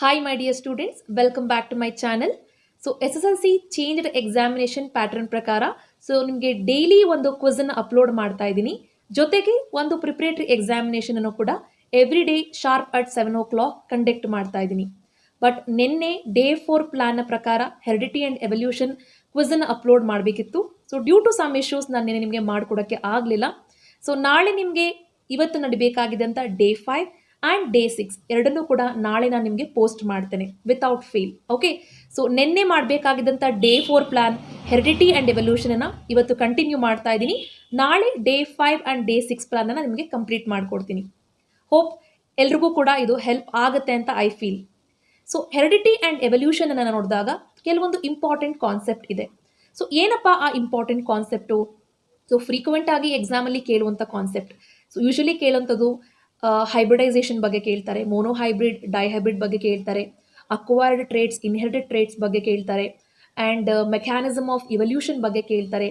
Hi, my dear students. Welcome back to my channel. So, SSLC changed examination pattern ಪ್ರಕಾರ ನಿಮಗೆ daily ಒಂದು quiz ಅನ್ನು upload ಮಾಡ್ತಾ ಇದ್ದೀನಿ. ಜೊತೆಗೆ ಒಂದು ಪ್ರಿಪರೇಟರಿ ಎಕ್ಸಾಮಿನೇಷನ್ ಅನ್ನು ಕೂಡ every day sharp at 7 o'clock conduct ಮಾಡ್ತಾ ಇದ್ದೀನಿ. ಬಟ್ ನಿನ್ನೆ ಡೇ 4 ಪ್ಲಾನ್ ಪ್ರಕಾರ ಹೆರಿಡಿಟಿ ಅಂಡ್ ಎವಲ್ಯೂಷನ್ ಕ್ವಿಸ್ ಅನ್ನು ಅಪ್ಲೋಡ್ ಮಾಡಬೇಕಿತ್ತು. So due to some issues ನಾನು ನಿಮಗೆ ಮಾಡಿಕೊಡೋಕ್ಕೆ ಆಗಲಿಲ್ಲ. ಸೊ ನಾಳೆ ನಿಮಗೆ ಇವತ್ತು ನಡಿಬೇಕಾಗಿದ್ದಂಥ ಡೇ 5 ಆ್ಯಂಡ್ ಡೇ 6 ಎರಡನ್ನೂ ಕೂಡ ನಾಳೆ ನಾನು ನಿಮಗೆ ಪೋಸ್ಟ್ ಮಾಡ್ತೇನೆ ವಿತೌಟ್ ಫೇಲ್. ಓಕೆ, ಸೊ ನಿನ್ನೆ ಮಾಡಬೇಕಾಗಿದ್ದಂಥ ಡೇ 4 ಪ್ಲಾನ್ ಹೆರಿಡಿಟಿ ಆ್ಯಂಡ್ ಎವಲ್ಯೂಷನನ್ನು ಇವತ್ತು ಕಂಟಿನ್ಯೂ ಮಾಡ್ತಾ ಇದ್ದೀನಿ. ನಾಳೆ ಡೇ 5 ಆ್ಯಂಡ್ ಡೇ 6 ಪ್ಲಾನನ್ನು ನಿಮಗೆ ಕಂಪ್ಲೀಟ್ ಮಾಡಿಕೊಡ್ತೀನಿ. ಹೋಪ್ ಎಲ್ರಿಗೂ ಕೂಡ ಇದು ಹೆಲ್ಪ್ ಆಗುತ್ತೆ ಅಂತ I feel. So heredity and evolution ಅನ್ನು ನೋಡಿದಾಗ ಕೆಲವೊಂದು ಇಂಪಾರ್ಟೆಂಟ್ ಕಾನ್ಸೆಪ್ಟ್ ಇದೆ. ಸೊ ಏನಪ್ಪ ಆ ಇಂಪಾರ್ಟೆಂಟ್ ಕಾನ್ಸೆಪ್ಟು? ಸೊ ಫ್ರೀಕ್ವೆಂಟ್ ಆಗಿ ಎಕ್ಸಾಮಲ್ಲಿ ಕೇಳುವಂಥ ಕಾನ್ಸೆಪ್ಟ್. ಸೊ ಯೂಶಲಿ ಕೇಳುವಂಥದ್ದು ಹೈಬ್ರಿಡೈಸೇಷನ್ ಬಗ್ಗೆ ಕೇಳ್ತಾರೆ, ಮೋನೋಹೈಬ್ರಿಡ್ ಡೈಹೈಬ್ರಿಡ್ ಬಗ್ಗೆ ಕೇಳ್ತಾರೆ, ಅಕ್ವೈರ್ಡ್ ಟ್ರೇಟ್ಸ್ ಇನ್ಹೆರಿಟೆಡ್ ಟ್ರೇಟ್ಸ್ ಬಗ್ಗೆ ಕೇಳ್ತಾರೆ, ಆ್ಯಂಡ್ ಮೆಕ್ಯಾನಿಸಮ್ ಆಫ್ ಇವಲ್ಯೂಷನ್ ಬಗ್ಗೆ ಕೇಳ್ತಾರೆ,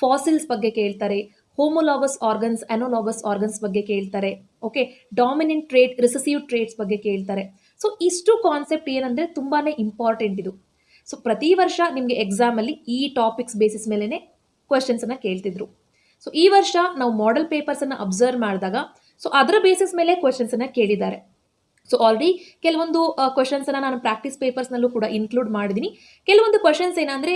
ಫಾಸಿಲ್ಸ್ ಬಗ್ಗೆ ಕೇಳ್ತಾರೆ, ಹೋಮೋಲಾಗಸ್ ಆರ್ಗನ್ಸ್ ಅನೋಲಾಗಸ್ ಆರ್ಗನ್ಸ್ ಬಗ್ಗೆ ಕೇಳ್ತಾರೆ. Okay, dominant trait recessive traits ಬಗ್ಗೆ ಕೇಳ್ತಾರೆ. ಸೊ ಇಷ್ಟು ಕಾನ್ಸೆಪ್ಟ್ ಏನಂದರೆ ತುಂಬಾ ಇಂಪಾರ್ಟೆಂಟ್ ಇದು. ಸೊ ಪ್ರತಿ ವರ್ಷ ನಿಮಗೆ ಎಕ್ಸಾಮಲ್ಲಿ ಈ ಟಾಪಿಕ್ಸ್ ಬೇಸಿಸ್ ಮೇಲೇ ಕ್ವೆಶನ್ಸನ್ನು ಕೇಳ್ತಿದ್ರು. ಸೊ ಈ ವರ್ಷ ನಾವು ಮಾಡೆಲ್ ಪೇಪರ್ಸನ್ನು ಅಬ್ಸರ್ವ್ ಮಾಡಿದಾಗ ಸೊ ಅದರ ಬೇಸಿಸ್ ಮೇಲೆ ಕ್ವೆಶನ್ಸನ್ನು ಕೇಳಿದ್ದಾರೆ. ಸೊ ಆಲ್ರೆಡಿ ಕೆಲವೊಂದು ಕ್ವೆಶನ್ಸನ್ನು ನಾನು ಪ್ರಾಕ್ಟೀಸ್ ಪೇಪರ್ಸ್ನಲ್ಲೂ ಕೂಡ ಇನ್ಕ್ಲೂಡ್ ಮಾಡಿದ್ದೀನಿ. ಕೆಲವೊಂದು ಕ್ವೆಶನ್ಸ್ ಏನಂದರೆ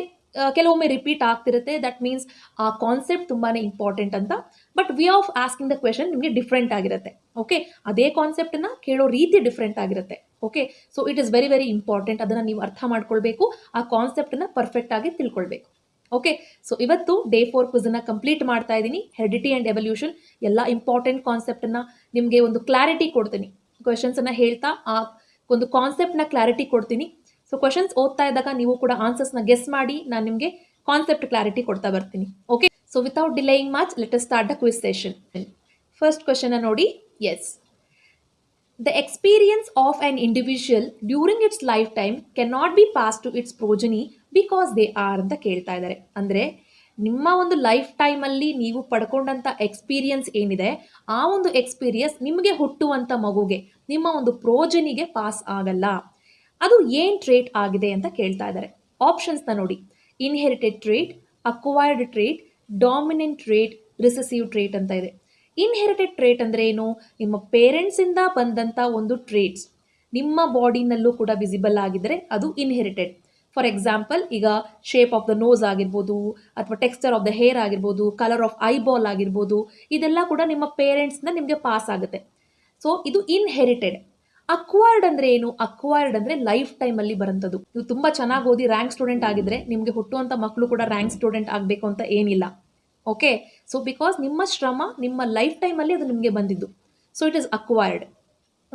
ಕೆಲವೊಮ್ಮೆ ರಿಪೀಟ್ ಆಗ್ತಿರುತ್ತೆ. ದಟ್ ಮೀನ್ಸ್ ಆ ಕಾನ್ಸೆಪ್ಟ್ ತುಂಬಾ ಇಂಪಾರ್ಟೆಂಟ್ ಅಂತ. But V off asking the question ನಿಮಗೆ ಡಿಫ್ರೆಂಟ್ ಆಗಿರುತ್ತೆ. ಓಕೆ, ಅದೇ ಕಾನ್ಸೆಪ್ಟನ್ನು ಕೇಳೋ ರೀತಿ ಡಿಫ್ರೆಂಟ್ ಆಗಿರುತ್ತೆ. Okay, so it is very very important. ಅದನ್ನು ನೀವು ಅರ್ಥ ಮಾಡ್ಕೊಳ್ಬೇಕು, ಆ ಕಾನ್ಸೆಪ್ಟನ್ನು ಪರ್ಫೆಕ್ಟ್ ಆಗಿ ತಿಳ್ಕೊಳ್ಬೇಕು. ಓಕೆ, ಸೊ ಇವತ್ತು ಡೇ 4 ಕ್ವಿಝನ್ನು ಕಂಪ್ಲೀಟ್ ಮಾಡ್ತಾ ಇದ್ದೀನಿ. ಹೆರಿಡಿಟಿ ಆ್ಯಂಡ್ ಎವಲ್ಯೂಷನ್ ಎಲ್ಲ ಇಂಪಾರ್ಟೆಂಟ್ ಕಾನ್ಸೆಪ್ಟನ್ನು ನಿಮಗೆ ಒಂದು ಕ್ಲಾರಿಟಿ ಕೊಡ್ತೀನಿ. ಕ್ವೆಶನ್ಸನ್ನು ಹೇಳ್ತಾ ಆ ಒಂದು ಕಾನ್ಸೆಪ್ಟ್ನ ಕ್ಲಾರಿಟಿ ಕೊಡ್ತೀನಿ. ಸೊ ಕ್ವೆಶನ್ಸ್ ಓದ್ತಾ ಇದ್ದಾಗ ನೀವು ಕೂಡ ಆನ್ಸರ್ಸ್ನ ಗೆಸ್ ಮಾಡಿ ನಾನು ನಿಮಗೆ ಕಾನ್ಸೆಪ್ಟ್ ಕ್ಲಾರಿಟಿ ಕೊಡ್ತಾ ಬರ್ತೀನಿ. Okay, so without delaying much let us start the quiz session. First question ನೋಡಿ. Yes, the experience of an individual during its lifetime cannot be passed to its progeny because they are ಅಂತ ಕೇಳ್ತಾ ಇದ್ದಾರೆ. ಅಂದರೆ ನಿಮ್ಮ ಒಂದು life ಟೈಮಲ್ಲಿ ನೀವು ಪಡ್ಕೊಂಡಂಥ experience ಏನಿದೆ ಆ ಒಂದು ಎಕ್ಸ್ಪೀರಿಯನ್ಸ್ ನಿಮಗೆ ಹುಟ್ಟುವಂಥ ಮಗುಗೆ ನಿಮ್ಮ ಒಂದು ಪ್ರೋಜನಿಗೆ ಪಾಸ್ ಆಗಲ್ಲ. ಅದು ಏನು ಟ್ರೇಟ್ ಆಗಿದೆ ಅಂತ ಕೇಳ್ತಾ ಇದ್ದಾರೆ. ಆಪ್ಷನ್ಸ್ನ ನೋಡಿ. Inherited trait, acquired trait, dominant trait, recessive trait ಅಂತ ಇದೆ. ಇನ್ಹೆರಿಟೆಡ್ ಟ್ರೇಟ್ ಅಂದರೆ ಏನು? ನಿಮ್ಮ ಪೇರೆಂಟ್ಸಿಂದ ಬಂದಂಥ ಒಂದು ಟ್ರೇಟ್ಸ್ ನಿಮ್ಮ ಬಾಡಿನಲ್ಲೂ ಕೂಡ ವಿಸಿಬಲ್ ಆಗಿದ್ದರೆ ಅದು ಇನ್ಹೆರಿಟೆಡ್. ಫಾರ್ ಎಕ್ಸಾಂಪಲ್, ಈಗ ಶೇಪ್ ಆಫ್ ದ ನೋಸ್ ಆಗಿರ್ಬೋದು, ಅಥವಾ ಟೆಕ್ಸ್ಚರ್ ಆಫ್ ದ ಹೇರ್ ಆಗಿರ್ಬೋದು, ಕಲರ್ ಆಫ್ ಐಬಾಲ್ ಆಗಿರ್ಬೋದು, ಇದೆಲ್ಲ ಕೂಡ ನಿಮ್ಮ ಪೇರೆಂಟ್ಸ್ನ ನಿಮಗೆ ಪಾಸ್ ಆಗುತ್ತೆ. ಸೊ ಇದು ಇನ್ಹೆರಿಟೆಡ್. ಅಕ್ವೈರ್ಡ್ ಅಂದರೆ ಏನು? ಅಕ್ವೈರ್ಡ್ ಅಂದರೆ ಲೈಫ್ ಟೈಮಲ್ಲಿ ಬರೋಂಥದ್ದು. ನೀವು ತುಂಬ ಚೆನ್ನಾಗಿ ಓದಿ ರ್ಯಾಂಕ್ ಸ್ಟೂಡೆಂಟ್ ಆಗಿದ್ರೆ ನಿಮಗೆ ಹುಟ್ಟುವಂಥ ಮಕ್ಕಳು ಕೂಡ ರ್ಯಾಂಕ್ ಸ್ಟೂಡೆಂಟ್ ಆಗಬೇಕು ಅಂತ ಏನಿಲ್ಲ. ಓಕೆ, ಸೊ ಬಿಕಾಸ್ ನಿಮ್ಮ ಶ್ರಮ ನಿಮ್ಮ ಲೈಫ್ ಟೈಮಲ್ಲಿ ಅದು ನಿಮಗೆ ಬಂದಿದ್ದು. So it is acquired.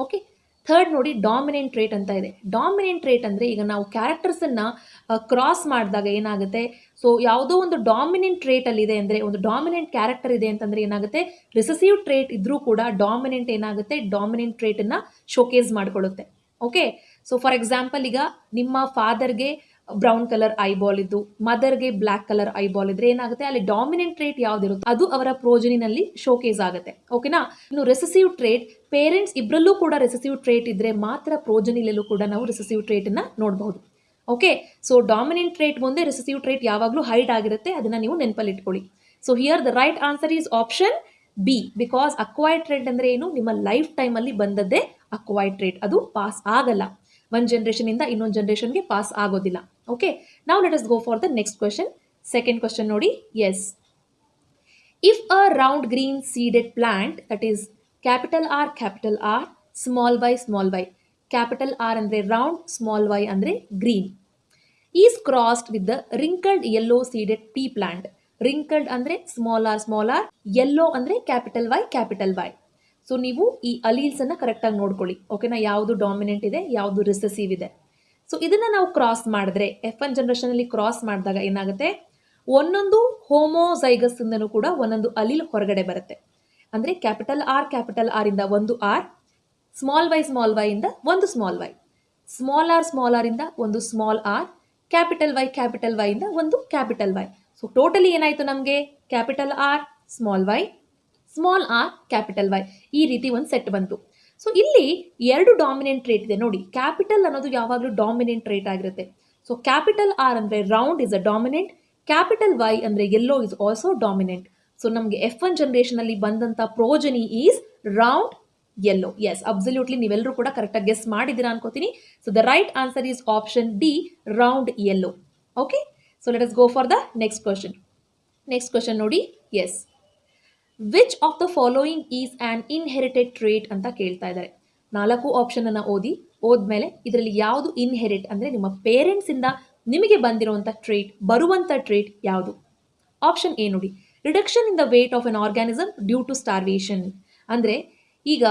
Okay, third ನೋಡಿ, ಡಾಮಿನೆಂಟ್ ಟ್ರೇಟ್ ಅಂತ ಇದೆ. ಡಾಮಿನೆಂಟ್ ಟ್ರೇಟ್ ಅಂದರೆ ಈಗ ನಾವು ಕ್ಯಾರೆಕ್ಟರ್ಸನ್ನು ಕ್ರಾಸ್ ಮಾಡಿದಾಗ ಏನಾಗುತ್ತೆ? ಸೊ ಯಾವುದೋ ಒಂದು ಡಾಮಿನೆಂಟ್ ಟ್ರೇಟಲ್ಲಿ ಇದೆ ಅಂದರೆ, ಒಂದು ಡಾಮಿನೆಂಟ್ ಕ್ಯಾರೆಕ್ಟರ್ ಇದೆ ಅಂತಂದರೆ ಏನಾಗುತ್ತೆ? ರಿಸೆಸಿವ್ ಟ್ರೇಟ್ ಇದ್ರೂ ಕೂಡ ಡಾಮಿನೆಂಟ್ ಏನಾಗುತ್ತೆ? ಡಾಮಿನೆಂಟ್ ಟ್ರೇಟನ್ನು ಶೋಕೇಸ್ ಮಾಡಿಕೊಳ್ಳುತ್ತೆ. ಓಕೆ, ಸೊ ಫಾರ್ ಎಕ್ಸಾಂಪಲ್, ಈಗ ನಿಮ್ಮ ಫಾದರ್ಗೆ ಬ್ರೌನ್ ಕಲರ್ ಐಬಾಲ್ ಇದ್ದು ಮದರ್ಗೆ ಬ್ಲ್ಯಾಕ್ ಕಲರ್ ಐಬಾಲ್ ಇದ್ರೆ ಏನಾಗುತ್ತೆ? ಅಲ್ಲಿ ಡಾಮಿನೆಂಟ್ ಟ್ರೇಟ್ ಯಾವ್ದಿರುತ್ತೆ ಅದು ಅವರ ಪ್ರೋಜನಿನಲ್ಲಿ ಶೋಕೇಸ್ ಆಗುತ್ತೆ. ಓಕೆನಾ? ಇನ್ನು ರೆಸೆಸಿವ್ ಟ್ರೇಟ್, ಪೇರೆಂಟ್ಸ್ ಇಬ್ಬರಲ್ಲೂ ಕೂಡ ರೆಸೆಸಿವ್ ಟ್ರೇಟ್ ಇದ್ರೆ ಮಾತ್ರ ಪ್ರೋಜನಿಲಲ್ಲೂ ಕೂಡ ನಾವು ರೆಸೆಸಿವ್ ಟ್ರೇಟ್ ಅನ್ನ ನೋಡಬಹುದು. ಓಕೆ, ಸೊ ಡಾಮಿನೆಂಟ್ ಟ್ರೇಟ್ ಮುಂದೆ ರೆಸೆಸಿವ್ ಟ್ರೇಟ್ ಯಾವಾಗಲೂ ಹೈಡ್ ಆಗಿರುತ್ತೆ, ಅದನ್ನ ನೀವು ನೆನಪಲ್ಲಿ ಇಟ್ಕೊಳ್ಳಿ. So here the right answer is option B. Because acquired trait ಅಂದ್ರೆ ಏನು? ನಿಮ್ಮ ಲೈಫ್ ಟೈಮಲ್ಲಿ ಬಂದದ್ದೇ ಅಕ್ವೈರ್ಡ್ ಟ್ರೇಟ್, ಅದು ಪಾಸ್ ಆಗಲ್ಲ. ಒಂದು ಜನರೇಷನಿಂದ ಇನ್ನೊಂದು ಜನರೇಷನ್ಗೆ ಪಾಸ್ ಆಗೋದಿಲ್ಲ. ಓಕೆ, ನಾವು let us go for the next question. Second question ನೋಡಿ. Yes, if a round green seeded plant that is capital R small Y, capital R ಅಂದರೆ ರೌಂಡ್, ಸ್ಮಾಲ್ ವೈ ಅಂದರೆ green, is crossed with the wrinkled yellow seeded pea plant. Wrinkled ಅಂದರೆ small R, yellow ಅಂದರೆ capital Y. So ನೀವು ಈ ಅಲೀಲ್ಸನ್ನು ಕರೆಕ್ಟಾಗಿ ನೋಡ್ಕೊಳ್ಳಿ. ಓಕೆನಾ? ಯಾವುದು ಡಾಮಿನೆಂಟ್ ಇದೆ, ಯಾವುದು ರಿಸೆಸಿವ್ ಇದೆ. ಸೊ ಇದನ್ನು ನಾವು ಕ್ರಾಸ್ ಮಾಡಿದ್ರೆ F1 ಜನರೇಷನಲ್ಲಿ ಕ್ರಾಸ್ ಮಾಡಿದಾಗ ಏನಾಗುತ್ತೆ? ಒಂದೊಂದು ಹೋಮೋಸೈಗಸ್ ಇಂದನೂ ಕೂಡ ಒಂದೊಂದು ಅಲೀಲ್ ಹೊರಗಡೆ ಬರುತ್ತೆ. ಅಂದರೆ ಕ್ಯಾಪಿಟಲ್ ಆರ್ ಇಂದ ಒಂದು ಆರ್, ಸ್ಮಾಲ್ ವೈ ಇಂದ ಒಂದು ಸ್ಮಾಲ್ ವೈ, ಸ್ಮಾಲ್ ಆರ್ ಇಂದ ಒಂದು ಸ್ಮಾಲ್ ಆರ್, ಕ್ಯಾಪಿಟಲ್ ವೈ ಇಂದ ಒಂದು ಕ್ಯಾಪಿಟಲ್ ವೈ. ಸೊ ಟೋಟಲಿ ಏನಾಯಿತು ನಮಗೆ? Capital R, small R, capital Y, ಈ ರೀತಿ ಒಂದು ಸೆಟ್ ಬಂತು. ಸೊ ಇಲ್ಲಿ ಎರಡು ಡಾಮಿನೆಂಟ್ ಟ್ರೇಟ್ ಇದೆ ನೋಡಿ. ಕ್ಯಾಪಿಟಲ್ ಅನ್ನೋದು ಯಾವಾಗಲೂ ಡಾಮಿನೆಂಟ್ ಟ್ರೇಟ್ ಆಗಿರುತ್ತೆ. ಸೊ ಕ್ಯಾಪಿಟಲ್ ಆರ್ ಅಂದರೆ round is a dominant, capital Y ಅಂದರೆ yellow is also dominant. So ನಮಗೆ F1 ಜನರೇಷನಲ್ಲಿ ಬಂದಂಥ progeny is round yellow. Yes, absolutely ನೀವೆಲ್ಲರೂ ಕೂಡ ಕರೆಕ್ಟಾಗಿ ಗೆಸ್ ಮಾಡಿದ್ದೀರಾ ಅನ್ಕೋತೀನಿ. So the right answer is option D, round yellow. Okay, so let us go for the next question. Next question ನೋಡಿ. Yes, which of the following is an inherited trait ಅಂತ ಕೇಳ್ತಾ ಇದ್ದಾರೆ. 4 option ಅನ್ನು ಓದ್ಮೇಲೆ ಇದರಲ್ಲಿ ಯಾವುದು inherit ಅಂದರೆ ನಿಮ್ಮ ಪೇರೆಂಟ್ಸಿಂದ ನಿಮಗೆ ಬಂದಿರುವಂಥ ಟ್ರೇಟ್, ಬರುವಂಥ ಟ್ರೇಟ್ ಯಾವುದು? ಆಪ್ಷನ್ ಎ ನೋಡಿ, reduction in the weight of an organism due to starvation. ಅಂದರೆ ಈಗ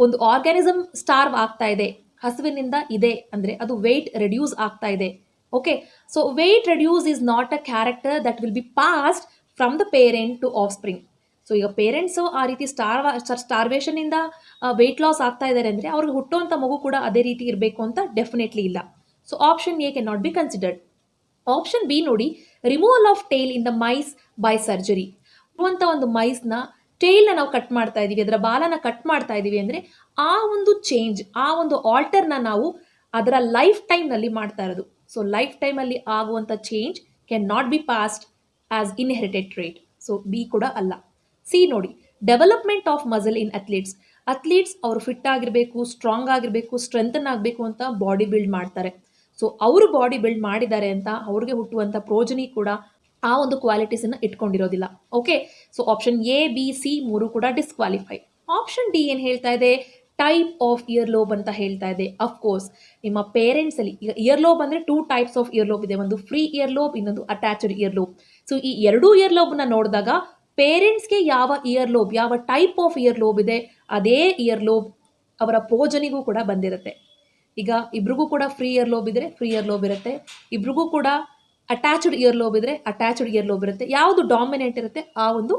ಒಂದು ಆರ್ಗ್ಯಾನಿಸಮ್ ಸ್ಟಾರ್ವ್ ಆಗ್ತಾ ಇದೆ, ಹಸುವಿನಿಂದ ಇದೆ ಅಂದರೆ ಅದು ವೇಟ್ ರೆಡ್ಯೂಸ್ ಆಗ್ತಾ ಇದೆ. Okay, so weight reduce is not a character that will be passed from the parent to offspring. So ಈಗ ಪೇರೆಂಟ್ಸು ಆ ರೀತಿ ಸ್ಟಾರ್ವೇಷನಿಂದ ವೆಯ್ಟ್ ಲಾಸ್ ಆಗ್ತಾ ಇದ್ದಾರೆ ಅಂದರೆ ಅವ್ರಿಗೆ ಹುಟ್ಟುವಂಥ ಮಗು ಕೂಡ ಅದೇ ರೀತಿ ಇರಬೇಕು ಅಂತ ಡೆಫಿನೆಟ್ಲಿ ಇಲ್ಲ. So option A can not be considered. Option B ನೋಡಿ, removal of tail in the mice by surgery. ಇರುವಂಥ ಒಂದು ಮೈಸ್ನ ಟೇಲ್ನ ನಾವು ಕಟ್ ಮಾಡ್ತಾ ಇದ್ದೀವಿ, ಅದರ ಬಾಲನ ಕಟ್ ಮಾಡ್ತಾ ಇದ್ದೀವಿ ಅಂದರೆ ಆ ಒಂದು ಚೇಂಜ್, ಆ ಒಂದು ಆಲ್ಟರ್ನ ನಾವು ಅದರ ಲೈಫ್ ಟೈಮ್ನಲ್ಲಿ ಮಾಡ್ತಾ ಇರೋದು. ಸೊ ಲೈಫ್ ಟೈಮಲ್ಲಿ ಆಗುವಂಥ change can not be passed as inherited trait. So B ಕೂಡ ಅಲ್ಲ. ಸಿ ನೋಡಿ, development of muscle in athletes ಅವರು ಫಿಟ್ ಆಗಿರಬೇಕು, ಸ್ಟ್ರಾಂಗ್ ಆಗಿರಬೇಕು, ಸ್ಟ್ರೆಂಥನ್ ಆಗಬೇಕು ಅಂತ ಬಾಡಿ ಬಿಲ್ಡ್ ಮಾಡ್ತಾರೆ. ಸೊ ಅವರು ಬಾಡಿ ಬಿಲ್ಡ್ ಮಾಡಿದ್ದಾರೆ ಅಂತ ಅವ್ರಿಗೆ ಹುಟ್ಟುವಂಥ ಪ್ರೋಜನಿ ಕೂಡ ಆ ಒಂದು ಕ್ವಾಲಿಟೀಸನ್ನು ಇಟ್ಕೊಂಡಿರೋದಿಲ್ಲ. Okay, so option A, B, C 3 ಕೂಡ ಡಿಸ್ಕ್ವಾಲಿಫೈ. ಆಪ್ಷನ್ ಡಿ ಏನು ಹೇಳ್ತಾ ಇದೆ? ಟೈಪ್ ಆಫ್ ಇಯರ್ ಲೋಬ್ ಅಂತ ಹೇಳ್ತಾ ಇದೆ. ಅಫ್ಕೋರ್ಸ್ ನಿಮ್ಮ ಪೇರೆಂಟ್ಸಲ್ಲಿ ಈಗ ಇಯರ್ ಲೋಬ್ ಅಂದರೆ 2 ಟೈಪ್ಸ್ ಆಫ್ ಇಯರ್ ಲೋಬ್ ಇದೆ, ಒಂದು ಫ್ರೀ ಇಯರ್ ಲೋಬ್, ಇನ್ನೊಂದು ಅಟ್ಯಾಚ್ಡ್ ಇಯರ್ ಲೋಬ್. ಸೊ ಈ ಎರಡೂ ಇಯರ್ ಲೋಬ್ನ ನೋಡಿದಾಗ ಪೇರೆಂಟ್ಸ್ಗೆ ಯಾವ ಇಯರ್ ಲೋಬ್, ಯಾವ ಟೈಪ್ ಆಫ್ ಇಯರ್ ಲೋಬ್ ಇದೆ ಅದೇ ಇಯರ್ ಲೋಬ್ ಅವರ ಪ್ರೋಜನಿಗೂ ಕೂಡ ಬಂದಿರುತ್ತೆ. ಈಗ ಇಬ್ರಿಗೂ ಕೂಡ ಫ್ರೀ ಇಯರ್ ಲೋಬ್ ಇದ್ದರೆ ಫ್ರೀ ಇಯರ್ ಲೋಬ್ ಇರುತ್ತೆ, ಇಬ್ರಿಗೂ ಕೂಡ ಅಟ್ಯಾಚ್ಡ್ ಇಯರ್ ಲೋಬ್ ಇದ್ದರೆ ಅಟ್ಯಾಚ್ಡ್ ಇಯರ್ ಲೋಬ್ ಇರುತ್ತೆ. ಯಾವುದು ಡಾಮಿನೆಂಟ್ ಇರುತ್ತೆ ಆ ಒಂದು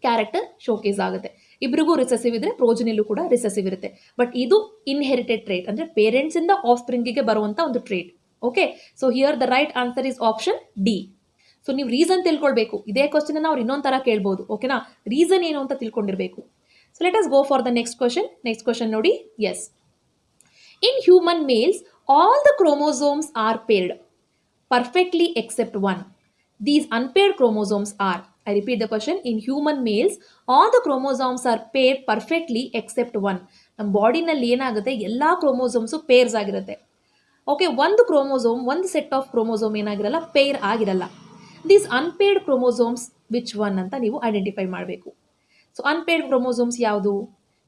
ಕ್ಯಾರೆಕ್ಟರ್ ಶೋಕೇಸ್ ಆಗುತ್ತೆ. ಇಬ್ರಿಗೂ ರಿಸೆಸಿವ್ ಇದ್ದರೆ ಪ್ರೋಜನಿಲೂ ಕೂಡ ರಿಸೆಸಿವ್ ಇರುತ್ತೆ. ಬಟ್ ಇದು ಇನ್ಹೆರಿಟೆಡ್ ಟ್ರೇಟ್ ಅಂದರೆ ಪೇರೆಂಟ್ಸಿಂದ ಆಫ್ ಸ್ಪ್ರಿಂಗಿಗೆ ಬರುವಂಥ ಒಂದು trait. Okay, so here the right answer is option D. So ನೀವು ರೀಸನ್ ತಿಳ್ಕೊಳ್ಬೇಕು. ಇದೇ ಕ್ವಶನ್ ಅವ್ರು ಇನ್ನೊಂದು ಥರ ಕೇಳ್ಬೋದು. ಓಕೆನಾ, ರೀಸನ್ ಏನು ಅಂತ ತಿಳ್ಕೊಂಡಿರಬೇಕು. So let us go for the next question. Next question ನೋಡಿ. Yes, in human males all the chromosomes are paired perfectly except one. These unpaired chromosomes are, I repeat the question, in human males all the chromosomes are paired perfectly except one. ನಮ್ಮ ಬಾಡಿನಲ್ಲಿ ಏನಾಗುತ್ತೆ, ಎಲ್ಲ chromosomes pairs ಆಗಿರುತ್ತೆ. Okay, ಒಂದು chromosome, ಒಂದು set of chromosome ಏನಾಗಿರಲ್ಲ, peer ಆಗಿರಲ್ಲ. These unpaired chromosomes which one ಅಂತ ನೀವು identify ಮಾಡಬೇಕು. ಸೊ ಅನ್ಪೇರ್ಡ್ ಕ್ರೋಮೋಸೋಮ್ಸ್ ಯಾವುದು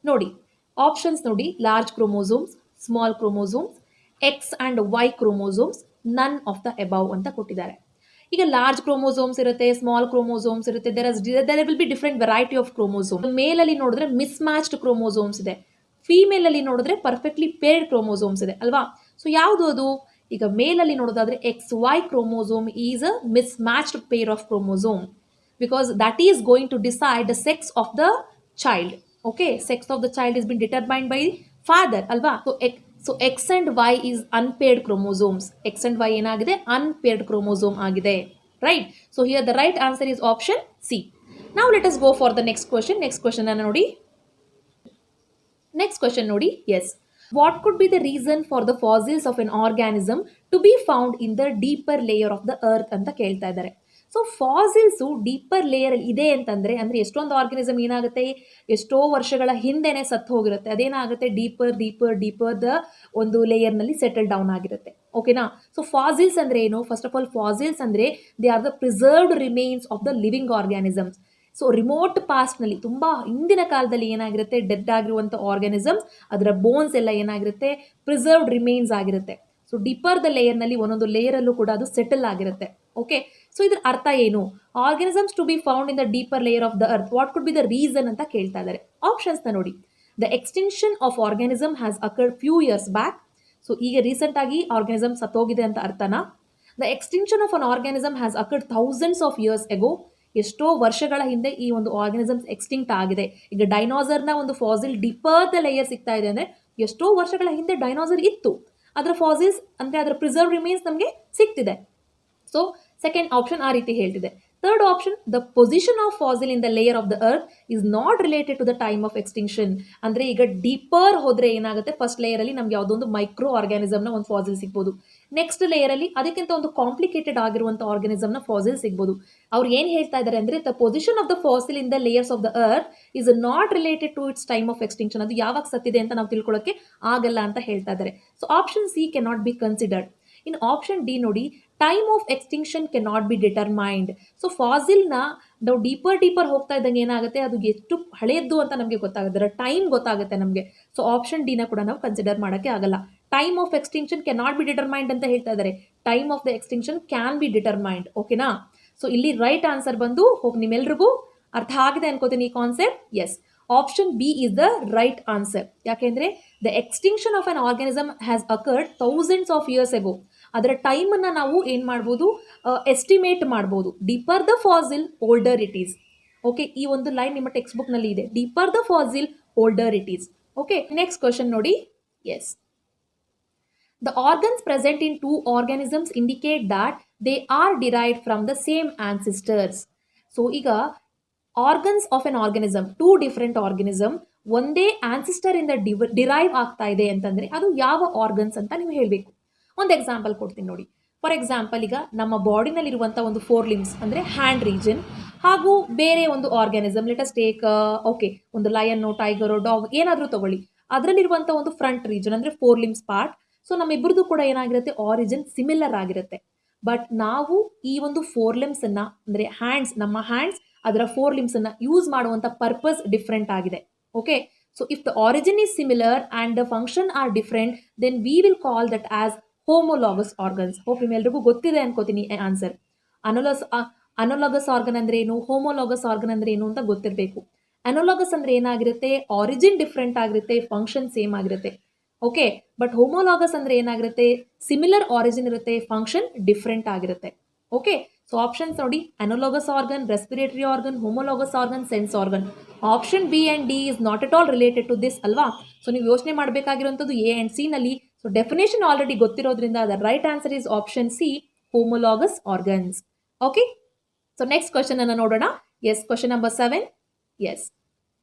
ನೋಡಿ. ಆಪ್ಷನ್ಸ್ ನೋಡಿ, large chromosomes, small chromosomes, X and Y chromosomes, none of the above ಅಂತ ಕೊಟ್ಟಿದ್ದಾರೆ. ಈಗ ಲಾರ್ಜ್ ಕ್ರೋಮೋಸೋಮ್ಸ್ ಇರುತ್ತೆ, ಸ್ಮಾಲ್ ಕ್ರೋಮೋಸೋಮ್ಸ್ ಇರುತ್ತೆ, there will be different variety of chromosome. ಮೇಲಲ್ಲಿ ನೋಡಿದ್ರೆ ಮಿಸ್ ಮ್ಯಾಚ್ಡ್ ಕ್ರೋಮೋಸೋಮ್ಸ್ ಇದೆ, ಫೀಮೇಲಲ್ಲಿ ನೋಡಿದ್ರೆ ಪರ್ಫೆಕ್ಟ್ಲಿ ಪೇರ್ಡ್ ಕ್ರೋಮೋಸೋಮ್ಸ್ ಇದೆ ಅಲ್ವಾ. ಸೊ ಯಾವುದು ಅದು? ಈಗ ಮೇಲಲ್ಲಿ ನೋಡೋದಾದ್ರೆ X Y chromosome is a mismatched pair of chromosome because that is going to decide the sex of the child. Okay, sex of the child is been determined by father ಅಲ್ವಾ. So X and Y is unpaired chromosomes. X and Y ಏನಾಗಿದೆ, unpaired chromosome ಆಗಿದೆ. Right, so here the right answer is option C. Now let us go for the next question. Next question ಅನ್ನು ನೋಡಿ. Next question ನೋಡಿ. Yes, what could be the reason for the fossils of an organism to be found in the deeper layer of the earth ಅಂತ ಕೇಳ್ತಾ ಇದ್ದಾರೆ. So ಫಾಸಿಲ್ಸು deeper ಲೇಯರಲ್ಲಿ ಇದೆ ಅಂತಂದರೆ ಅಂದರೆ ಎಷ್ಟೊಂದು ಆರ್ಗನಿಸಮ್ ಏನಾಗುತ್ತೆ, ಎಷ್ಟೋ ವರ್ಷಗಳ ಹಿಂದೆನೇ ಸತ್ತು ಹೋಗಿರುತ್ತೆ, ಅದೇನಾಗುತ್ತೆ ಡೀಪರ್ ದ ಒಂದು ಲೇಯರ್ನಲ್ಲಿ ಸೆಟಲ್ ಡೌನ್ ಆಗಿರುತ್ತೆ. ಓಕೆನಾ. ಸೊ ಫಾಸಿಲ್ಸ್ ಅಂದರೆ ಏನು? ಫಸ್ಟ್ ಆಫ್ ಆಲ್ ಫಾಸಿಲ್ಸ್ ಅಂದರೆ they are the preserved remains of the living organisms. So remote ಪಾಸ್ಟ್ನಲ್ಲಿ ತುಂಬ ಹಿಂದಿನ ಕಾಲದಲ್ಲಿ ಏನಾಗಿರುತ್ತೆ, ಡೆಡ್ ಆಗಿರುವಂಥ ಆರ್ಗ್ಯಾನಿಸಮ್ಸ್ ಅದರ ಬೋನ್ಸ್ ಎಲ್ಲ ಏನಾಗಿರುತ್ತೆ, ಪ್ರಿಸರ್ವ್ಡ್ ರಿಮೇನ್ಸ್ ಆಗಿರುತ್ತೆ. ಸೊ ಡೀಪರ್ ದ ಲೇಯರ್ನಲ್ಲಿ ಒಂದೊಂದು ಲೇಯರಲ್ಲೂ ಕೂಡ ಅದು ಸೆಟಲ್ ಆಗಿರುತ್ತೆ. ಓಕೆ, ಸೊ ಇದ್ರ ಅರ್ಥ ಏನು? Organisms to be found in the deeper layer of the earth, what could be the reason ಅಂತ ಕೇಳ್ತಾ ಇದ್ದಾರೆ. ಆಪ್ಷನ್ಸ್ನ ನೋಡಿ. The extension of organism has occurred few years back. So ಈಗ ರೀಸೆಂಟಾಗಿ ಆರ್ಗ್ಯಾನಿಸಮ್ ಸತ್ತೋಗಿದೆ ಅಂತ ಅರ್ಥನಾ? The extension of an organism has occurred thousands of years ago. ಎಷ್ಟೋ ವರ್ಷಗಳ ಹಿಂದೆ ಈ ಒಂದು ಆರ್ಗನಿಸಮ್ಸ್ ಎಕ್ಸ್ಟಿಂಕ್ಟ್ ಆಗಿದೆ. ಈಗ ಡೈನೋಸರ್ನ ಒಂದು ಫಾಸಿಲ್ ಡೀಪರ್ ದ ಲೇಯರ್ ಸಿಗ್ತಾ ಇದೆ ಅಂದರೆ ಎಷ್ಟೋ ವರ್ಷಗಳ ಹಿಂದೆ ಡೈನೋಸರ್ ಇತ್ತು, ಅದರ ಫಾಸಿಲ್ಸ್ ಅಂದರೆ ಅದರ ಪ್ರಿಸರ್ವ್ ರಿಮೇನ್ಸ್ ನಮಗೆ ಸಿಗ್ತಿದೆ. ಸೊ ಸೆಕೆಂಡ್ ಆಪ್ಷನ್ ಆ ರೀತಿ ಹೇಳ್ತಿದೆ. Third option, the position of fossil in the layer of the earth is not related to the time of extinction. ಅಂದ್ರೆ ಈಗ ಡೀಪರ್ ಹೋದ್ರೆ ಏನಾಗುತ್ತೆ, ಫಸ್ಟ್ ಲೇಯರ್ ಅಲ್ಲಿ ನಮ್ಗೆ ಯಾವುದೋ ಒಂದು ಮೈಕ್ರೋ ಆರ್ಗಾನಿಸಮ್ ನ ಒಂದು ಫಾಸಿಲ್ ಸಿಗ್ಬೋದು. ನೆಕ್ಸ್ಟ್ ಲೇಯರ್ ಅಲ್ಲಿ ಅದಕ್ಕಿಂತ ಒಂದು ಕಾಂಪ್ಲಿಕೇಟೆಡ್ ಆಗಿರುವಂತಹ ಆರ್ಗಾನಿಸಮ್ ನ ಫಾಸಿಲ್ ಸಿಗ್ಬೋದು. ಅವ್ರು ಏನ್ ಹೇಳ್ತಾ ಇದ್ದಾರೆ ಅಂದ್ರೆ, the position of the fossil in the layers of the earth is not related to its time of extinction. ಅದು ಯಾವಾಗ ಸತ್ತಿದೆ ಅಂತ ನಾವು ತಿಳ್ಕೊಳ್ಳೋಕೆ ಆಗಲ್ಲ ಅಂತ ಹೇಳ್ತಾ ಇದ್ದಾರೆ. So option C can not be considered. In option D ನೋಡಿ, time of extinction can not be determined. So ಫಾಸಿಲ್ನ ನಾವು ಡೀಪರ್ ಹೋಗ್ತಾ ಇದ್ದಂಗೆ ಏನಾಗುತ್ತೆ, ಅದು ಎಷ್ಟು ಹಳೆಯದ್ದು ಅಂತ ನಮಗೆ ಗೊತ್ತಾಗುತ್ತೆ, ಟೈಮ್ ಗೊತ್ತಾಗುತ್ತೆ ನಮಗೆ. ಸೊ ಆಪ್ಷನ್ ಡಿನ ಕೂಡ ನಾವು ಕನ್ಸಿಡರ್ ಮಾಡೋಕ್ಕೆ ಆಗಲ್ಲ. Time of extinction can not be determined ಅಂತ ಹೇಳ್ತಾ ಇದ್ದಾರೆ. Time of the extinction can be determined. ಓಕೆನಾ? ಸೊ ಇಲ್ಲಿ ರೈಟ್ ಆನ್ಸರ್ ಬಂದು, ಹೋಪ್ ನಿಮ್ಮೆಲ್ರಿಗೂ ಅರ್ಥ ಆಗಿದೆ ಅನ್ಕೋತೀನಿ ಈ concept. Yes, option B is the right answer. ಯಾಕೆಂದ್ರೆ the extinction of an organism has occurred thousands of years ago. ಅದರ ಟೈಮ್ ಅನ್ನ ನಾವು ಏನ್ ಮಾಡ್ಬೋದು, ಎಸ್ಟಿಮೇಟ್ ಮಾಡ್ಬೋದು. Deeper the fossil older it is. Okay, ಈ ಒಂದು ಲೈನ್ ನಿಮ್ಮ ಟೆಕ್ಸ್ಟ್ ಬುಕ್ ನಲ್ಲಿ ಇದೆ, deeper the fossil older it is. Okay, next question ನೋಡಿ. Yes, the organs present in two organisms indicate that they are derived from the same ancestors. So ಈಗ organs of N organism, two different organism ಒಂದೇ ancestor ಇಂದ derive ಆಗ್ತಾ ಇದೆ ಅಂತಂದ್ರೆ ಅದು ಯಾವ organs ಅಂತ ನೀವು ಹೇಳಬೇಕು. ಒಂದು ಎಕ್ಸಾಂಪಲ್ ಕೊಡ್ತೀನಿ ನೋಡಿ. ಫಾರ್ ಎಕ್ಸಾಂಪಲ್, ಈಗ ನಮ್ಮ ಬಾಡಿನಲ್ಲಿ ಇರುವಂಥ ಒಂದು 4 limbs ಅಂದರೆ ಹ್ಯಾಂಡ್ ರೀಜನ್, ಹಾಗೂ ಬೇರೆ ಒಂದು organism, let us take okay, ಒಂದು ಲಯನ್ನು, ಟೈಗರು, ಡಾಗ್ ಏನಾದರೂ ತಗೊಳ್ಳಿ, ಅದರಲ್ಲಿರುವಂಥ ಒಂದು ಫ್ರಂಟ್ ರೀಜನ್ ಅಂದರೆ 4 limbs ಪಾರ್ಟ್. ಸೊ ನಮ್ಮಿಬ್ಬರದು ಕೂಡ ಏನಾಗಿರುತ್ತೆ, ಆರಿಜಿನ್ ಸಿಮಿಲರ್ ಆಗಿರುತ್ತೆ. ಬಟ್ ನಾವು ಈ ಒಂದು 4 limbs ಅನ್ನ ಅಂದರೆ ಹ್ಯಾಂಡ್ಸ್, ನಮ್ಮ ಹ್ಯಾಂಡ್ಸ್ ಅದರ 4 limbs ಅನ್ನ ಯೂಸ್ ಮಾಡುವಂಥ ಪರ್ಪಸ್ ಡಿಫ್ರೆಂಟ್ ಆಗಿದೆ. Okay, so if the origin is similar and the function are different, then we will call that as homologous organs. Hope ನಿಮ್ಮೆಲ್ರಿಗೂ ಗೊತ್ತಿದೆ ಅನ್ಕೋತೀನಿ ಆನ್ಸರ್. ಅನೋಲಾಗಸ್ ಆರ್ಗನ್ ಅಂದ್ರೆ ಏನು, ಹೋಮೋಲಾಗಸ್ ಆರ್ಗನ್ ಅಂದ್ರೆ ಏನು ಅಂತ ಗೊತ್ತಿರಬೇಕು. ಅನೋಲಾಗಸ್ ಅಂದ್ರೆ ಏನಾಗಿರುತ್ತೆ, ಆರಿಜಿನ್ ಡಿಫ್ರೆಂಟ್ ಆಗಿರುತ್ತೆ, ಫಂಕ್ಷನ್ ಸೇಮ್ ಆಗಿರುತ್ತೆ. ಓಕೆ, ಬಟ್ ಹೋಮೋಲಾಗಸ್ ಅಂದ್ರೆ ಏನಾಗಿರುತ್ತೆ, ಸಿಮಿಲರ್ ಆರಿಜಿನ್ ಇರುತ್ತೆ, ಫಂಕ್ಷನ್ ಡಿಫ್ರೆಂಟ್ ಆಗಿರುತ್ತೆ. ಓಕೆ, ಸೊ ಆಪ್ಷನ್ಸ್ ನೋಡಿ, analogous organ, respiratory organ, homologous organ, sense organ. Option B and D is not at all related to this ಅಲ್ವಾ. So ನೀವು ಯೋಚನೆ ಮಾಡಬೇಕಾಗಿರುವಂಥದ್ದು ಎ ಅಂಡ್ ಸಿ ನಲ್ಲಿ. ಸೊ ಡೆಫಿನೇಷನ್ ಆಲ್ರೆಡಿ ಗೊತ್ತಿರೋದ್ರಿಂದ the right answer is option C, homologous organs. Okay, so next question ಅನ್ನು ನೋಡೋಣ. Yes, question number 7. Yes,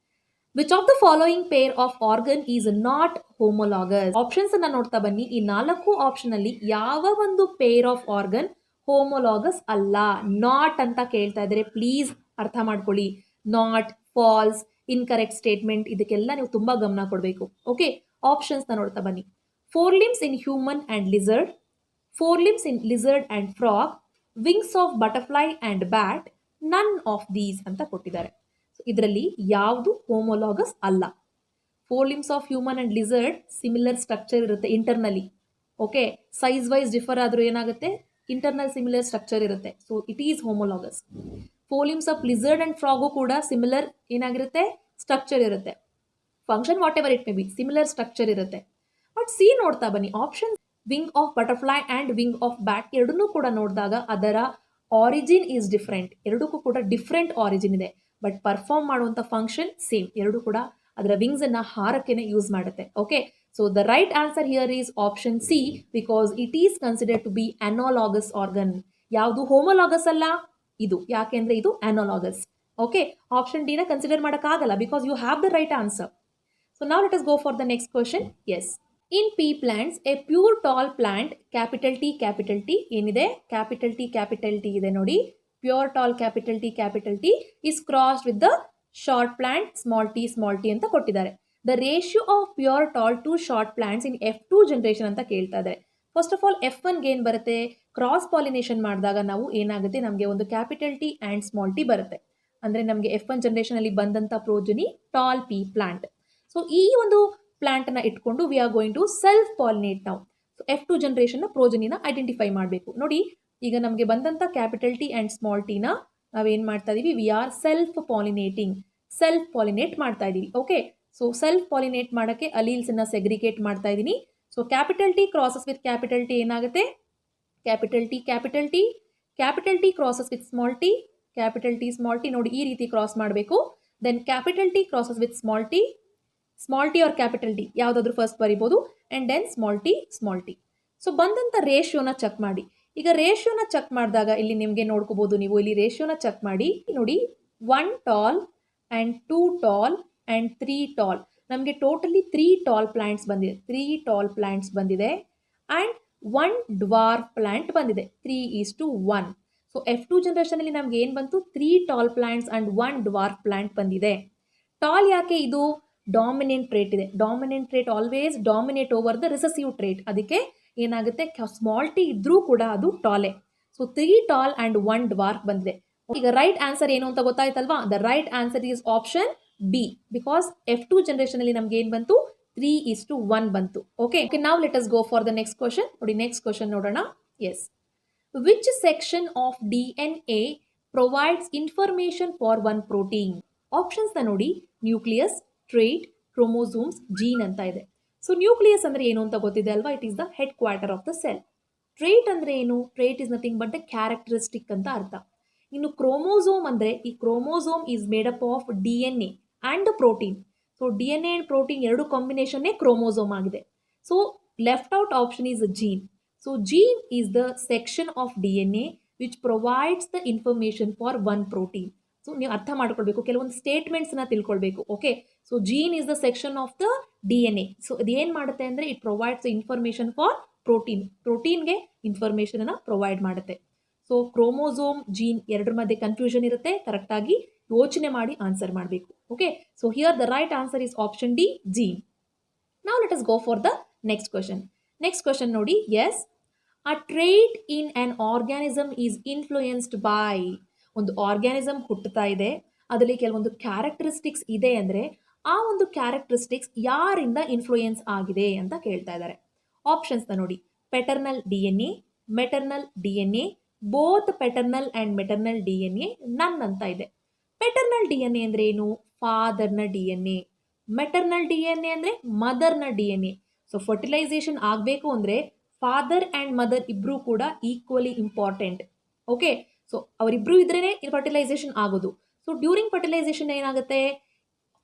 which of the following pair of organ is not homologous? Options ಅನ್ನ ನೋಡ್ತಾ ಬನ್ನಿ. ಈ 4 option ಅಲ್ಲಿ ಯಾವ ಒಂದು ಪೇರ್ ಆಫ್ ಆರ್ಗನ್ ಹೋಮೋಲಾಗಸ್ ಅಲ್ಲ? ನಾಟ್ ಅಂತ ಕೇಳ್ತಾ ಇದ್ದಾರೆ, ಪ್ಲೀಸ್ ಅರ್ಥ ಮಾಡ್ಕೊಳ್ಳಿ. ನಾಟ್, ಫಾಲ್ಸ್, ಇನ್ಕರೆಕ್ಟ್ ಸ್ಟೇಟ್ಮೆಂಟ್, ಇದಕ್ಕೆಲ್ಲ ನೀವು ತುಂಬಾ ಗಮನ ಕೊಡಬೇಕು. ಓಕೆ, ಆಪ್ಷನ್ಸ್ ನ ನೋಡ್ತಾ ಬನ್ನಿ. 4 limbs in human and lizard, 4 limbs in lizard and frog, wings of butterfly and bat, none of these ಅಂತ ಕೊಟ್ಟಿದ್ದಾರೆ. ಇದರಲ್ಲಿ ಯಾವುದು ಹೋಮೋಲಾಗಸ್ ಅಲ್ಲ? 4 limbs of human and lizard similar structure ಇರುತ್ತೆ internally. Okay, size wise differ ಆದ್ರೂ ಏನಾಗುತ್ತೆ, internal similar structure ಇರುತ್ತೆ. So it is homologous. 4 limbs of lizard and frog ಕೂಡ ಸಿಮಿಲರ್ ಏನಾಗಿರುತ್ತೆ, ಸ್ಟ್ರಕ್ಚರ್ ಇರುತ್ತೆ. Function whatever it may be, similar structure ಇರುತ್ತೆ. But C ನೋಡ್ತಾ ಬನ್ನಿ, option wing of butterfly and wing of bat ಎರಡನ್ನೂ ಕೂಡ ನೋಡಿದಾಗ ಅದರ ಆರಿಜಿನ್ ಈಸ್ ಡಿಫ್ರೆಂಟ್. ಎರಡಕ್ಕೂ ಕೂಡ ಡಿಫ್ರೆಂಟ್ ಆರಿಜಿನ್ ಇದೆ, ಬಟ್ ಪರ್ಫಾರ್ಮ್ ಮಾಡುವಂಥ ಫಂಕ್ಷನ್ ಸೇಮ್. ಎರಡು ಕೂಡ ಅದರ ವಿಂಗ್ಸ್ ಅನ್ನ ಹಾರಕ್ಕೆನೆ ಯೂಸ್ ಮಾಡುತ್ತೆ. Okay, so the right answer here is option C, because it is considered to be analogous organ. ಯಾವುದು ಹೋಮೋಲಾಗಸ್ ಅಲ್ಲ ಇದು, ಯಾಕೆಂದ್ರೆ ಇದು ಅನೋಲಾಗಸ್. ಓಕೆ, ಆಪ್ಷನ್ ಡಿ ನ ಕನ್ಸಿಡರ್ ಮಾಡೋಕ್ಕಾಗಲ್ಲ, because you have the right answer. So ನಾವ್ let us go for the next question. Yes, in pea plants a pure tall plant capital T ಏನಿದೆ, capital T ಇದೆ ನೋಡಿ, pure tall capital T is crossed with the short plant small t ಅಂತ ಕೊಟ್ಟಿದ್ದಾರೆ. the ratio of pure tall to short plants in F2 generation ಅಂತ ಕೇಳ್ತಾ ಇದ್ದಾರೆ. First of all F1 ಗೆ ಏನ್ ಬರುತ್ತೆ, ಕ್ರಾಸ್ ಪಾಲಿನೇಷನ್ ಮಾಡಿದಾಗ ನಾವು ಏನಾಗುತ್ತೆ, ನಮಗೆ ಒಂದು capital T and small T ಬರುತ್ತೆ. ಅಂದ್ರೆ ನಮಗೆ F1 ಜನರೇಷನ್ ಅಲ್ಲಿ ಬಂದಂತ progeny tall pea plant. So ಈ ಒಂದು ಪ್ಲಾಂಟ್ ನ ಇಟ್ಕೊಂಡು we are going to self pollinate ನಾವು. ಸೊ F2 ಜನರೇಷನ್ ನ ಪ್ರೋಜನಿನ ಐಡೆಂಟಿಫೈ ಮಾಡಬೇಕು. ನೋಡಿ, ಈಗ ನಮಗೆ ಬಂದಂತ capital T and small T ನ ನಾವೇನ್ ಮಾಡ್ತಾ ಇದೀವಿ, ವಿ ಆರ್ ಸೆಲ್ಫ್ ಪಾಲಿನೇಟ್ ಮಾಡ್ತಾ ಇದೀವಿ. ಓಕೆ, ಸೊ ಸೆಲ್ಫ್ ಪಾಲಿನೇಟ್ ಮಾಡಕ್ಕೆ ಅಲೀಲ್ಸ್ ನ ಸೆಗ್ರಿಗೇಟ್ ಮಾಡ್ತಾ ಇದೀನಿ. So capital T crosses with capital T ಏನಾಗುತ್ತೆ, capital T crosses with small T, capital T small T ನೋಡಿ ಈ ರೀತಿ ಕ್ರಾಸ್ ಮಾಡಬೇಕು. Then capital T crosses with small T or capital T ಯಾವುದಾದ್ರೂ ಫಸ್ಟ್ ಬರಿಬೋದು, and then small T. So ಬಂದಂತ ರೇಷಿಯೋನ check ಮಾಡಿ. ಈಗ ರೇಷಿಯೋನ ಚೆಕ್ ಮಾಡಿದಾಗ ಇಲ್ಲಿ ನಿಮಗೆ ನೋಡ್ಕೋಬಹುದು, ನೀವು ಇಲ್ಲಿ ರೇಷಿಯೋನ ಚೆಕ್ ಮಾಡಿ ನೋಡಿ, 1 tall and 2 tall and 3 tall, ನಮಗೆ ಟೋಟಲಿ 3 ಟಾಲ್ ಪ್ಲಾಂಟ್ಸ್ ಬಂದಿದೆ, 3 ಟಾಲ್ ಪ್ಲಾಂಟ್ಸ್ ಬಂದಿದೆ ಆ್ಯಂಡ್ 1 ಡ್ವಾರ್ಫ್ ಪ್ಲಾಂಟ್ ಬಂದಿದೆ, 3:1. ಸೊ F2 ಜನರೇಷನಲ್ಲಿ ನಮ್ಗೆ ಏನು ಬಂತು, 3 tall plants and 1 dwarf plant ಬಂದಿದೆ. ಟಾಲ್ ಯಾಕೆ, ಇದು ಡಾಮಿನೆಂಟ್ ಟ್ರೇಟ್ ಇದೆ, dominant trait always dominate over the recessive trait, ಅದಕ್ಕೆ ಏನಾಗುತ್ತೆ ಸ್ಮಾಲ್ ಟಿ ಇದ್ರೂ ಕೂಡ ಅದು ಟಾಲೆ. ಸೊ 3 ಟಾಲ್ ಆ್ಯಂಡ್ 1 ಡ್ವಾರ್ಫ್ ಬಂದಿದೆ. ಈಗ ರೈಟ್ ಆನ್ಸರ್ ಏನು ಅಂತ ಗೊತ್ತಾಯ್ತಲ್ವಾ? The right answer is option B, because F2 generation ಅಲ್ಲಿ ನಮ್ಗೆ ಏನು ಬಂತು, 3:1 ಬಂತು. ಓಕೆ, ನಾವು let us go for the next question. ನೋಡಿ ನೆಕ್ಸ್ಟ್ ಕ್ವಶನ್ ನೋಡೋಣ. Yes, which section of DNA provides information for one protein? Options ನ ನೋಡಿ, ನ್ಯೂಕ್ಲಿಯಸ್, ಟ್ರೇಟ್, ಕ್ರೋಮೋಸೋಮ್ಸ್, ಜೀನ್ ಅಂತ ಇದೆ. ಸೊ ನ್ಯೂಕ್ಲಿಯಸ್ ಅಂದ್ರೆ ಏನು ಅಂತ ಗೊತ್ತಿದೆ ಅಲ್ವಾ? It is the headquarter of the cell. Trait ಅಂದ್ರೆ ಏನು? Trait is nothing but the characteristic ಅಂತ ಅರ್ಥ. ಇನ್ನು ಕ್ರೋಮೋಸೋಮ್ ಅಂದ್ರೆ, ಈ chromosome is made up of DNA and protein. So DNA and protein ಎರಡು ಕಾಂಬಿನೇಷನ್ ಕ್ರೋಮೋಸೋಮ್ ಆಗಿದೆ. So left out option is gene. So gene is the section of DNA which provides the information for one protein. So ನೀವು ಅರ್ಥ ಮಾಡ್ಕೊಳ್ಬೇಕು, ಕೆಲವೊಂದು statements ನ ತಿಳ್ಕೊಳ್ಬೇಕು. Okay, so gene is the section of the DNA. So ಅದು ಏನ್ ಮಾಡುತ್ತೆ ಅಂದ್ರೆ, it provides the information for protein, ಪ್ರೋಟೀನ್ಗೆ ಇನ್ಫಾರ್ಮೇಶನ್ ಅನ್ನ ಪ್ರೊವೈಡ್ ಮಾಡುತ್ತೆ. ಸೊ ಕ್ರೋಮೋಸೋಮ್, ಜೀನ್ ಎರಡರ ಮಧ್ಯೆ ಕನ್ಫ್ಯೂಷನ್ ಇರುತ್ತೆ, ಕರೆಕ್ಟ್ ಆಗಿ ಯೋಚನೆ ಮಾಡಿ ಆನ್ಸರ್ ಮಾಡಬೇಕು. Okay, so here the right answer is option D, gene. ನಾವು let us go for the next question. Next question ನೋಡಿ. Yes, a trait in an organism is influenced by. ಒಂದು organism ಹುಟ್ಟುತ್ತಾ ಇದೆ, ಅದರಲ್ಲಿ ಕೆಲವೊಂದು ಕ್ಯಾರೆಕ್ಟರಿಸ್ಟಿಕ್ಸ್ ಇದೆ ಅಂದ್ರೆ, ಆ ಒಂದು ಕ್ಯಾರೆಕ್ಟರಿಸ್ಟಿಕ್ಸ್ ಯಾರಿಂದ ಇನ್ಫ್ಲೂಯೆನ್ಸ್ ಆಗಿದೆ ಅಂತ ಕೇಳ್ತಾ ಇದ್ದಾರೆ. ಆಪ್ಷನ್ಸ್ ನ ನೋಡಿ, paternal DNA, maternal DNA, both paternal and maternal DNA, ನನ್ ಅಂತ ಇದೆ. ಪೆಟರ್ನಲ್ DNA ಅಂದ್ರೆ ಏನು? ಫಾದರ್ನ DNA. ಮೆಟರ್ನಲ್ DNA ಅಂದ್ರೆ ಮದರ್ನ DNA. ಸೊ ಫರ್ಟಿಲೈಸೇಷನ್ ಆಗಬೇಕು ಅಂದ್ರೆ ಫಾದರ್ ಅಂಡ್ ಮದರ್ ಇಬ್ರು ಕೂಡ ಈಕ್ವಲಿ ಇಂಪಾರ್ಟೆಂಟ್. ಓಕೆ, ಸೊ ಅವರಿಬ್ರು ಇದ್ರೇನೆ ಫರ್ಟಿಲೈಸೇಷನ್ ಆಗೋದು. ಸೊ ಡ್ಯೂರಿಂಗ್ ಫರ್ಟಿಲೈಸೇಷನ್ ಏನಾಗುತ್ತೆ,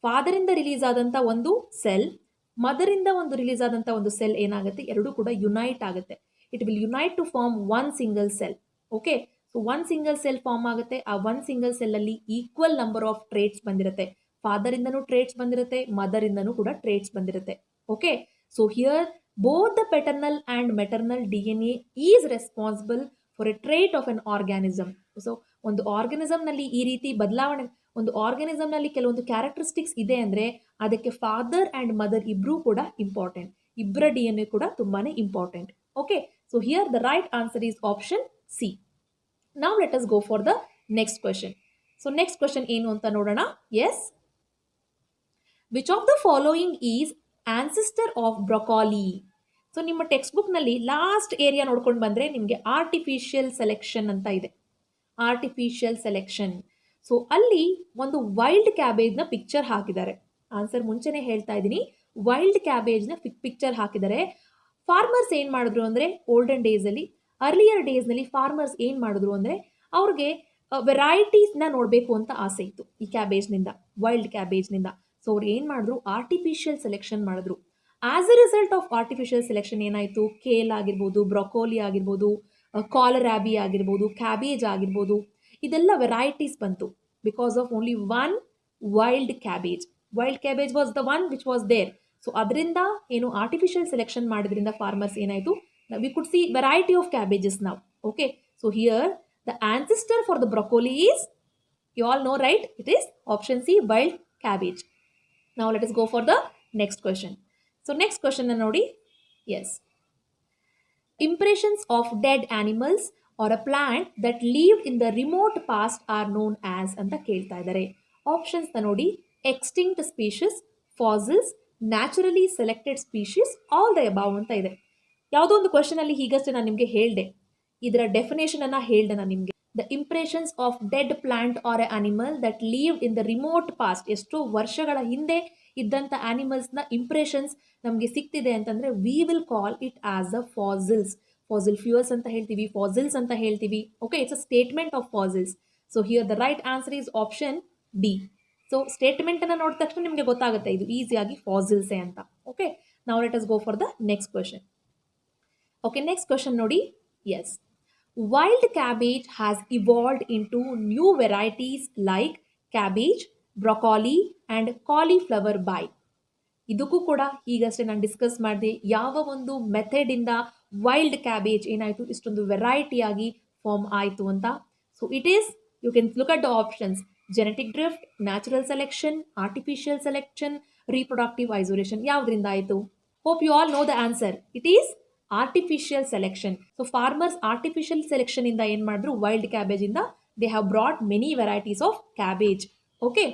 ಫಾದರ್ ಇಂದ ರಿಲೀಸ್ ಆದಂತ ಒಂದು ಸೆಲ್, ಮದರ್ ಇಂದ ಒಂದು ರಿಲೀಸ್ ಆದಂತ ಒಂದು ಸೆಲ್ ಏನಾಗುತ್ತೆ, ಎರಡು ಕೂಡ ಯುನೈಟ್ ಆಗುತ್ತೆ. It will unite to form one single cell. Okay, so one single cell form ಆಗುತ್ತೆ. ಆ ಒನ್ ಸಿಂಗಲ್ ಸೆಲ್ ಅಲ್ಲಿ ಈಕ್ವಲ್ ನಂಬರ್ ಆಫ್ ಟ್ರೇಟ್ಸ್ ಬಂದಿರುತ್ತೆ. ಫಾದರ್ ಇಂದನೂ ಟ್ರೇಟ್ಸ್ ಬಂದಿರುತ್ತೆ, ಮದರ್ ಇಂದನೂ ಕೂಡ ಟ್ರೇಟ್ಸ್ ಬಂದಿರುತ್ತೆ. Okay, so here both the paternal and maternal DNA is responsible for a trait of an organism. So ಒಂದು ಆರ್ಗ್ಯಾನಿಸಮ್ ನಲ್ಲಿ ಈ ರೀತಿ ಬದಲಾವಣೆ, ಒಂದು ಆರ್ಗ್ಯಾನಿಸಮ್ ನಲ್ಲಿ ಕೆಲವೊಂದು ಕ್ಯಾರೆಕ್ಟರಿಸ್ಟಿಕ್ಸ್ ಇದೆ ಅಂದ್ರೆ ಅದಕ್ಕೆ ಫಾದರ್ ಅಂಡ್ ಮದರ್ ಇಬ್ರು ಕೂಡ ಇಂಪಾರ್ಟೆಂಟ್, ಇಬ್ಬರ DNA ಕೂಡ ತುಂಬಾನೇ important. Okay, so here the right answer is option C. ನಾವು let us go for the next question. So next question ಏನು ಅಂತ ನೋಡೋಣ. Yes, which of the following is ancestor of broccoli? So ನಿಮ್ಮ textbook ನಲ್ಲಿ last area ನೋಡ್ಕೊಂಡು ಬಂದ್ರೆ ನಿಮಗೆ artificial selection ಅಂತ ಇದೆ. Artificial selection. ಸೊ ಅಲ್ಲಿ ಒಂದು ವೈಲ್ಡ್ ಕ್ಯಾಬೇಜ್ ನ ಪಿಕ್ಚರ್ ಹಾಕಿದ್ದಾರೆ. ಆನ್ಸರ್ ಮುಂಚೆನೆ ಹೇಳ್ತಾ ಇದ್ದೀನಿ, ವೈಲ್ಡ್ ಕ್ಯಾಬೇಜ್ ನ ಪಿಕ್ಚರ್ ಹಾಕಿದ್ದಾರೆ. ಫಾರ್ಮರ್ಸ್ ಏನ್ ಮಾಡಿದ್ರು ಅಂದ್ರೆ, ಓಲ್ಡನ್ ಡೇಸ್ ಅಲ್ಲಿ, ಅರ್ಲಿಯರ್ ಡೇಸ್ ನಲ್ಲಿ ಫಾರ್ಮರ್ಸ್ ಏನ್ ಮಾಡಿದ್ರು ಅಂದ್ರೆ, ಅವ್ರಿಗೆ ವೆರೈಟೀಸ್ ನ ನೋಡ್ಬೇಕು ಅಂತ ಆಸೆ ಇತ್ತು ಈ ಕ್ಯಾಬೇಜ್ ನಿಂದ, ವೈಲ್ಡ್ ಕ್ಯಾಬೇಜ್ ನಿಂದ. ಸೊ ಅವ್ರು ಏನ್ ಮಾಡಿದ್ರು, ಆರ್ಟಿಫಿಷಿಯಲ್ ಸೆಲೆಕ್ಷನ್ ಮಾಡಿದ್ರು. As a result of artificial selection ಏನಾಯ್ತು, ಕೇಲ್ ಆಗಿರ್ಬೋದು, ಬ್ರೊಕೋಲಿ ಆಗಿರ್ಬೋದು, ಕಾಲರಾಬಿ ಆಗಿರ್ಬೋದು, ಕ್ಯಾಬೇಜ್ ಆಗಿರ್ಬೋದು, ಇದೆಲ್ಲ ವೆರೈಟೀಸ್ ಬಂತು because of only one wild cabbage. Wild cabbage was the one which was there. So ಅದರಿಂದ ಏನು ಆರ್ಟಿಫಿಷಿಯಲ್ ಸೆಲೆಕ್ಷನ್ ಮಾಡೋದ್ರಿಂದ ಫಾರ್ಮರ್ಸ್ ಏನಾಯ್ತು, we could see variety of cabbages ನಾವು. Okay, so here the ancestor for the broccoli is, you all know right, it is option C, wild cabbage. Now let us go for the next question. So next question ನೋಡಿ. Yes. Impressions of dead animals or a plant that lived in the remote past are known as ಅಂತ ಕೇಳ್ತಾ ಇದ್ದಾರೆ. Options ನೋಡಿ, extinct species, fossils, naturally selected species, all the above ಅಂತ ಇದೆ. ಯಾವುದೋ ಒಂದು question ಅಲ್ಲಿ ಹೀಗಷ್ಟೇ ನಾನು ನಿಮಗೆ ಹೇಳ್ದೆ, ಇದರ ಡೆಫಿನೇಷನ್ ಅನ್ನ ಹೇಳ್ದೆ ನಾನು ನಿಮಗೆ. The impressions of dead plant R A animal that lived in the remote past. ಎಷ್ಟೋ ವರ್ಷಗಳ ಹಿಂದೆ ಇದ್ದಂಥ ಆನಿಮಲ್ಸ್ನ ಇಂಪ್ರೆಷನ್ಸ್ ನಮಗೆ ಸಿಗ್ತಿದೆ ಅಂತಂದ್ರೆ V will call it as a fossils. Fossil fuels ಅಂತ ಹೇಳ್ತೀವಿ, ಫಾಸಿಲ್ಸ್ ಅಂತ ಹೇಳ್ತೀವಿ. Okay, it's a statement of fossils. So here the right answer is option D. So statement ಅನ್ನ ನೋಡಿದ ತಕ್ಷಣ ನಿಮಗೆ ಗೊತ್ತಾಗುತ್ತೆ ಇದು ಈಸಿಯಾಗಿ ಫಾಸಿಲ್ಸೇ ಅಂತ. ಓಕೆ, ನಾವು let us go for the next question. Okay, next question ನೋಡಿ. Yes, Wild cabbage has evolved into new varieties like cabbage, broccoli and cauliflower by. ಇದಕ್ಕೂ ಕೂಡ ಈಗಷ್ಟೇ ನಾನು ಡಿಸ್ಕಸ್ ಮಾಡಿದೆ ಯಾವ ಒಂದು ಮೆಥಡಿಂದ ವೈಲ್ಡ್ ಕ್ಯಾಬೇಜ್ ಏನಾಯಿತು ಇಷ್ಟೊಂದು ವೆರೈಟಿಯಾಗಿ ಫಾರ್ಮ್ ಆಯಿತು ಅಂತ. So it is, you can look at the options: genetic drift, natural selection, artificial selection, reproductive isolation. ಯಾವುದರಿಂದ ಆಯಿತು? Hope you all know the answer. It is artificial selection. So farmers artificial selection ಇಂದ ಏನು ಮಾಡಿದ್ರು, wild cabbage ಇಂದ they have brought many varieties of cabbage. Okay,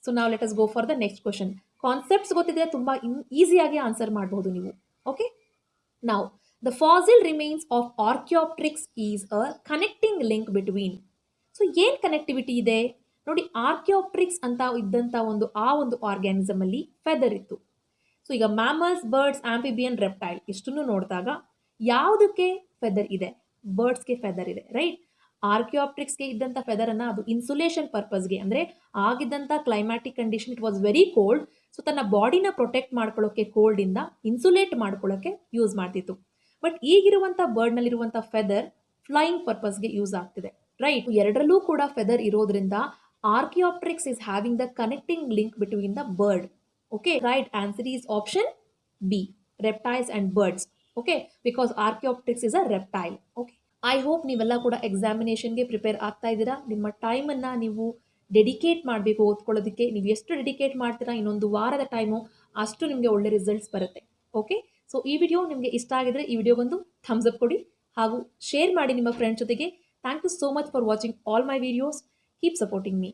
so ನಾವು let us go for the next question. Concepts ಗೊತ್ತಿದ್ರೆ ತುಂಬ ಈಸಿಯಾಗಿ answer ಮಾಡಬಹುದು ನೀವು. ಓಕೆ, ನಾವು the fossil remains of archaeopteryx is a connecting link between. So ಏನು connectivity ಇದೆ ನೋಡಿ, ಆರ್ಕಿಯಾಪ್ಟ್ರಿಕ್ಸ್ ಅಂತ ಇದ್ದಂಥ ಒಂದು ಆರ್ಗ್ಯಾನಿಸಮ್ ಅಲ್ಲಿ ಫೆದರ್ ಇತ್ತು. ಸೊ ಈಗ ಮ್ಯಾಮಲ್ಸ್, ಬರ್ಡ್ಸ್, ಆಂಫಿಬಿಯನ್, ರೆಪ್ಟೈಲ್ ಇಷ್ಟನ್ನು ನೋಡಿದಾಗ ಯಾವುದಕ್ಕೆ ಫೆದರ್ ಇದೆ? ಬರ್ಡ್ಸ್ಗೆ ಫೆದರ್ ಇದೆ, ರೈಟ್. ಆರ್ಕಿಯಾಪ್ಟ್ರಿಕ್ಸ್ಗೆ ಇದ್ದಂಥ ಫೆದರನ್ನು ಅದು ಇನ್ಸುಲೇಷನ್ ಪರ್ಪಸ್ಗೆ, ಅಂದರೆ ಆಗಿದ್ದಂಥ climatic condition it was very cold. So ತನ್ನ ಬಾಡಿನ ಪ್ರೊಟೆಕ್ಟ್ ಮಾಡ್ಕೊಳ್ಳೋಕ್ಕೆ, ಕೋಲ್ಡಿಂದ ಇನ್ಸುಲೇಟ್ ಮಾಡ್ಕೊಳ್ಳೋಕ್ಕೆ ಯೂಸ್ ಮಾಡ್ತಿತ್ತು. ಬಟ್ ಈಗಿರುವಂಥ ಬರ್ಡ್ನಲ್ಲಿರುವಂಥ ಫೆದರ್ ಫ್ಲೈಯಿಂಗ್ ಪರ್ಪಸ್ಗೆ ಯೂಸ್ ಆಗ್ತಿದೆ, ರೈಟ್. ಎರಡರಲ್ಲೂ ಕೂಡ ಫೆದರ್ ಇರೋದ್ರಿಂದ archaeopteryx is having the connecting link between the bird. Okay, right answer is option B, reptiles and birds. Okay, because Archaeopteryx is a reptile. Okay, I hope ನೀವೆಲ್ಲ ಕೂಡ ಎಕ್ಸಾಮಿನೇಷನ್ಗೆ prepare ಆಗ್ತಾ ಇದ್ದೀರಾ. ನಿಮ್ಮ ಟೈಮನ್ನು ನೀವು ಡೆಡಿಕೇಟ್ ಮಾಡಬೇಕು ಓದ್ಕೊಳ್ಳೋದಕ್ಕೆ. ನೀವು ಎಷ್ಟು ಡೆಡಿಕೇಟ್ ಮಾಡ್ತೀರಾ, ಇನ್ನೊಂದು ವಾರದ ಟೈಮು, ಅಷ್ಟು ನಿಮಗೆ ಒಳ್ಳೆ ರಿಸಲ್ಟ್ಸ್ ಬರುತ್ತೆ. ಓಕೆ, ಸೊ ಈ ವಿಡಿಯೋ ನಿಮಗೆ ಇಷ್ಟ ಆಗಿದ್ರೆ ಈ ವಿಡಿಯೋಗೊಂದು ಥಮ್ಸ್ ಅಪ್ ಕೊಡಿ ಹಾಗೂ ಶೇರ್ ಮಾಡಿ ನಿಮ್ಮ ಫ್ರೆಂಡ್ಸ್ ಜೊತೆಗೆ. Thank you so much for watching all my videos. Keep supporting me.